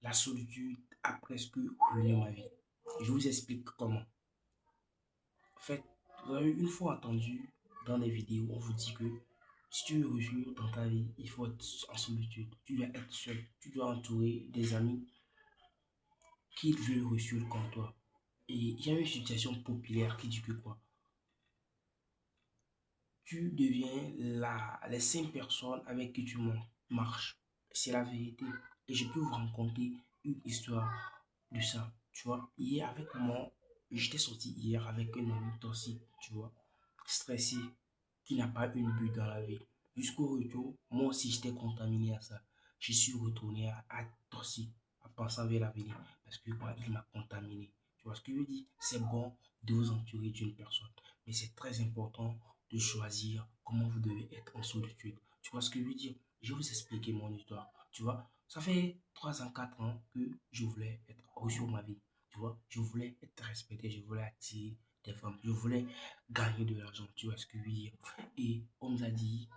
La solitude a presque ruiné ma vie. Je vous explique comment. En fait, vous avez une fois entendu dans des vidéos, on vous dit que si tu veux réussir dans ta vie, il faut être en solitude. Tu dois être seul. Tu dois entourer des amis qui veulent réussir comme toi. Et il y a une situation populaire qui dit que quoi? Tu deviens les 5 personnes avec qui tu marches. C'est la vérité. Et je peux vous raconter une histoire de ça. Tu vois, hier avec moi, j'étais sorti hier avec un ami toxique, tu vois, stressé, qui n'a pas une but dans la vie. Jusqu'au retour, moi aussi j'étais contaminé à ça. Je suis retourné à toxique, à penser vers l'avenir. Parce que quoi, il m'a contaminé. Tu vois ce que je veux dire? C'est bon de vous entourer d'une personne. Mais c'est très important de choisir comment vous devez être en solitude. Tu vois ce que je veux dire? Je vais vous expliquer mon histoire. Tu vois, ça fait 3 ans, 4 ans que je voulais être haut sur ma vie. Tu vois, je voulais être respecté, je voulais attirer des femmes, je voulais gagner de l'argent. Tu vois ce que je veux dire? Et on m'a dit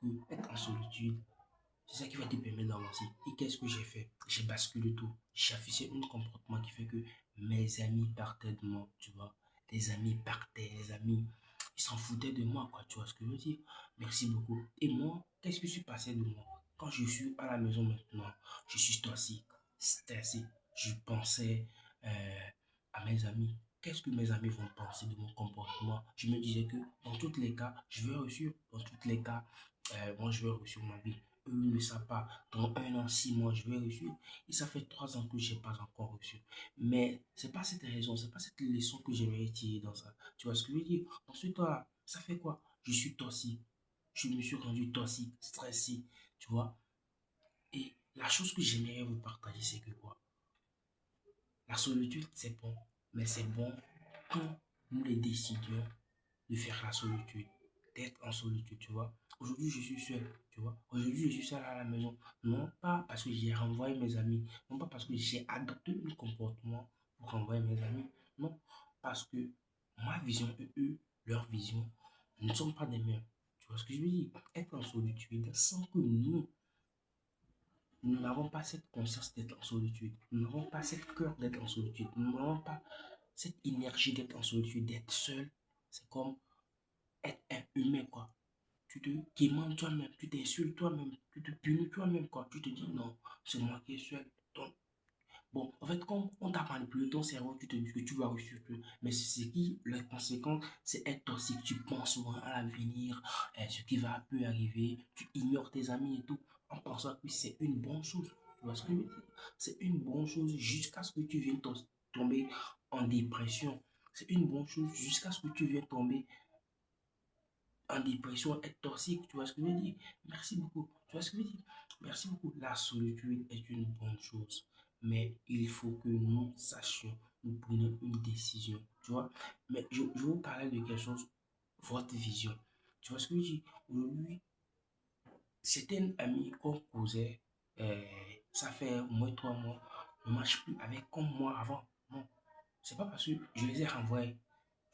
que être en solitude, c'est ça qui va te permettre d'avancer. Et qu'est-ce que j'ai fait? J'ai basculé tout. J'ai affiché un comportement qui fait que mes amis partaient de moi, tu vois. Les amis partaient, les amis, ils s'en foutaient de moi, quoi. Tu vois ce que je veux dire? Merci beaucoup. Et moi, qu'est-ce que je suis passé de moi? Quand je suis à la maison maintenant, je suis toxique, stressé. Je pensais euh, à mes amis. Qu'est-ce que mes amis vont penser de mon comportement? Je me disais que dans tous les cas, je vais réussir. Dans tous les cas, moi, je vais réussir ma vie. Eux ne savent pas. Dans 1 an, 6 mois, je vais réussir. Et ça fait 3 ans que je n'ai pas encore reçu. Mais c'est pas cette raison, c'est pas cette leçon que j'aimerais tirer dans ça. Tu vois ce que je veux dire? Dans ce temps-là, ça fait quoi? Je suis toxique. Je me suis rendu toxique, stressé. Tu vois? Et la chose que j'aimerais vous partager, c'est que quoi? La solitude, c'est bon. Mais c'est bon quand nous les décidions de faire la solitude, d'être en solitude, tu vois. Aujourd'hui, je suis seul, tu vois. Aujourd'hui, je suis seul à la maison. Non pas parce que j'ai renvoyé mes amis, non pas parce que j'ai adopté un comportement pour renvoyer mes amis, non, parce que ma vision et eux, leur vision, ne sont pas des mêmes. Tu vois ce que je veux dire? Être en solitude sans que nous n'avons pas cette conscience d'être en solitude. Nous n'avons pas cette cœur d'être en solitude. Nous n'avons pas cette énergie d'être en solitude, d'être seul. C'est comme être un humain, quoi. Tu te quémandes toi-même, tu t'insultes toi-même, tu te punis toi-même, quoi. Tu te dis non, c'est moi qui suis seul. Donc, bon, en fait, quand on t'a manipulé ton cerveau, tu te dis que tu vas réussir plus. Mais c'est ce qui, la conséquence, c'est être toxique. Tu penses souvent à l'avenir, ce qui va peu arriver, tu ignores tes amis et tout, en pensant que c'est une bonne chose. Tu vois ce que je veux dire? C'est une bonne chose jusqu'à ce que tu viennes tomber en dépression. C'est une bonne chose jusqu'à ce que tu viennes tomber en dépression, être toxique, tu vois ce que je veux dire? Merci beaucoup. Tu vois ce que je veux dire? Merci beaucoup. La solitude est une bonne chose, mais il faut que nous sachions, nous prenions une décision, tu vois? Mais je vous parlais de quelque chose, votre vision. Tu vois ce que je veux dire? Aujourd'hui, c'était un ami qu'on causait, euh, ça fait au moins 3 mois, ne marche plus avec comme moi avant. Non, c'est pas parce que je les ai renvoyés,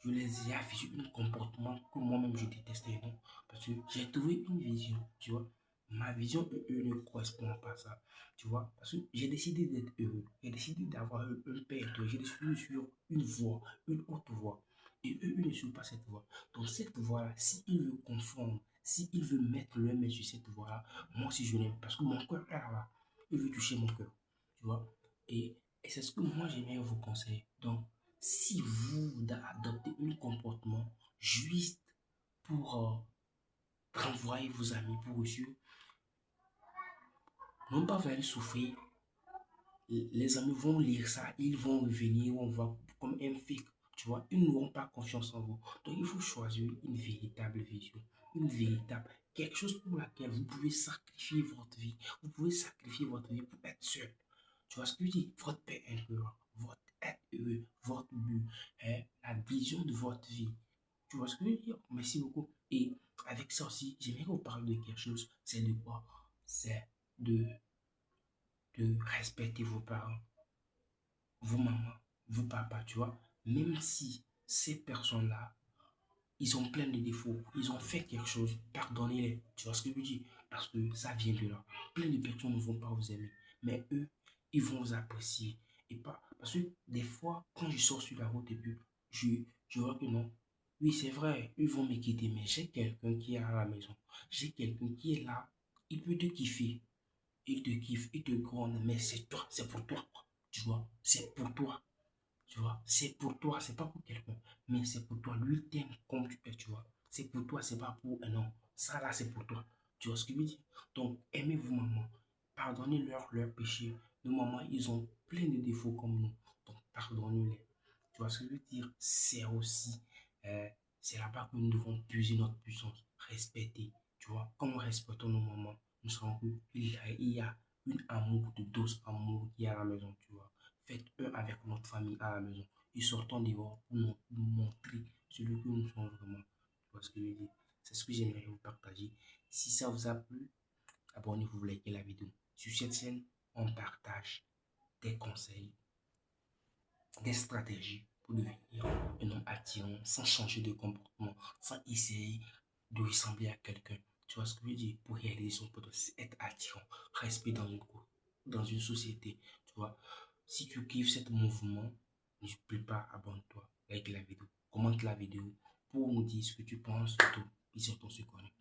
je les ai affichés un comportement que moi-même je détestais, non. Parce que j'ai trouvé une vision, tu vois. Ma vision, eux, ne correspond pas à ça, tu vois. Parce que j'ai décidé d'être heureux, j'ai décidé d'avoir un père, j'ai décidé de suivre une voie, une autre voie. Et eux, ils ne suivent pas cette voie. Donc cette voie-là, s'ils veulent confondre, s'ils veulent mettre le main sur cette voie-là, moi aussi je l'aime. Parce que mon cœur est là-bas. Il veut toucher mon cœur, tu vois. Et c'est ce que moi j'aimerais vous conseiller. Donc, si vous adoptez un comportement juste pour renvoyer vos amis pour réussir, non pas vous allez souffrir, les amis vont lire ça, ils vont revenir, on voit comme un fake, tu vois, ils n'auront pas confiance en vous. Donc il faut choisir une véritable vision, une véritable, quelque chose pour laquelle vous pouvez sacrifier votre vie, vous pouvez sacrifier votre vie pour être seul. Tu vois ce que je dis? Votre paix intérieure, votre être heureux, votre but, hein, la vision de votre vie. Tu vois ce que je veux dire? Merci beaucoup. Et avec ça aussi, j'aimerais vous parler de quelque chose. C'est de quoi? C'est de, de respecter vos parents, vos mamans, vos papas, tu vois. Même si ces personnes-là, ils sont pleins de défauts, ils ont fait quelque chose, pardonnez-les. Tu vois ce que je veux dire? Parce que ça vient de là. Plein de personnes ne vont pas vous aimer. Mais eux, ils vont vous apprécier. Et pas, parce que des fois, quand je sors sur la route et puis je, je vois que non, oui, c'est vrai, ils vont me quitter, mais j'ai quelqu'un qui est à la maison. J'ai quelqu'un qui est là, il peut te kiffer. Il te kiffe, il te gronde, mais c'est toi, c'est pour toi. Tu vois, c'est pour toi. Tu vois, c'est pour toi, c'est pas pour quelqu'un, mais c'est pour toi. Lui, il t'aime comme tu es, tu vois. C'est pour toi, c'est pas pour un homme. Ça là, c'est pour toi. Tu vois ce que je veux dire? Donc, aimez-vous, maman. Pardonnez-leur leurs péchés. Nos mamans, ils ont plein de défauts comme nous. Donc, pardonnez-les. Tu vois ce que je veux dire? C'est aussi, euh, c'est là-bas que nous devons puiser notre puissance. Respecter. Tu vois, quand nous respectons nos mamans, nous savons qu'il y a une amour, de dose amour qui est à la maison, tu vois. Faites un avec notre famille à la maison et sortons dehors pour nous montrer celui que nous sommes vraiment. Tu vois ce que je veux dire? C'est ce que j'aimerais vous partager. Si ça vous a plu, abonnez-vous, likez la vidéo. Sur cette chaîne, on partage des conseils, des stratégies pour devenir un homme attirant sans changer de comportement, sans essayer de ressembler à quelqu'un. Tu vois ce que je veux dire? Pour réaliser son potentiel, être attirant, respect dans une société. Tu vois, si tu kiffes ce mouvement, n'oublie pas, abonne-toi, like la vidéo, commente la vidéo pour nous dire ce que tu penses de tout et surtout ce qu'on est.